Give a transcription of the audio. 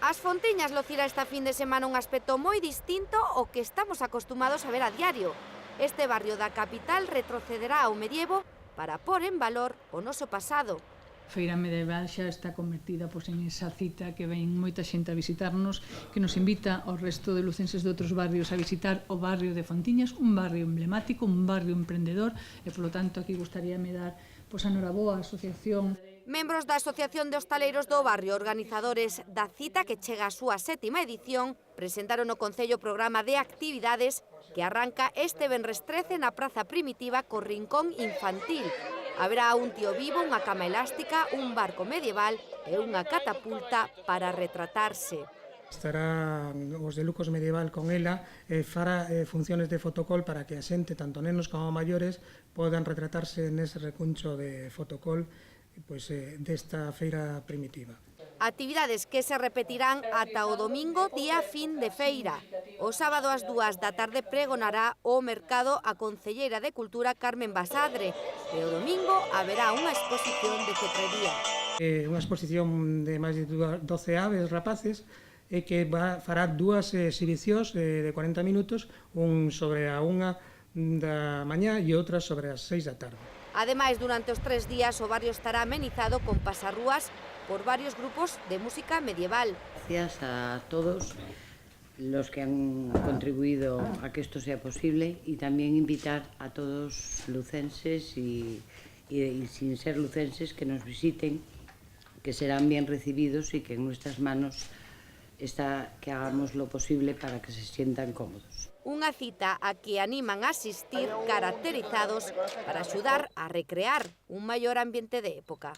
As Fontiñas lucirá esta fin de semana un aspecto moi distinto ao que estamos acostumados a ver a diario. Este barrio da capital retrocederá ao medievo para pôr en valor o noso pasado. A feira medieval xa está convertida en esa cita que ven moita xente a visitarnos, que nos invita ao resto de lucenses de outros barrios a visitar o barrio de Fontiñas, un barrio emblemático, un barrio emprendedor, e polo tanto aquí gustaríame dar a noraboa á asociación. Membros da Asociación de Hostaleiros do Barrio, organizadores da cita que chega á súa 7ª edición, presentaron no Concello o programa de actividades que arranca este venres 13 na Praza Primitiva co Rincón Infantil. Haberá un tío vivo, unha cama elástica, un barco medieval e unha catapulta para retratarse. Estarán os de Lucos Medieval con ela e fará funciones de fotocol para que a xente, tanto nenos como maiores, podan retratarse nese recuncho de fotocol desta feira primitiva. Actividades que se repetirán ata o domingo, día fin de feira. O sábado ás 2 da tarde pregonará o mercado a concelleira de Cultura Carmen Basadre e o domingo haberá unha exposición de cetrería. Unha exposición de máis de 12 aves rapaces e que fará dúas exhibicións de 40 minutos, un sobre a 1 da mañá e outra sobre as 6 da tarde. Ademais, durante os 3 días o barrio estará amenizado con pasarrúas por varios grupos de música medieval. Gracias a todos los que han contribuido a que esto sea posible y también invitar a todos lucenses y sin ser lucenses que nos visiten, que serán bien recibidos y que en nuestras manos está que hagamos lo posible para que se sientan cómodos. Unha cita a que animan a asistir caracterizados para axudar a recrear un maior ambiente de época.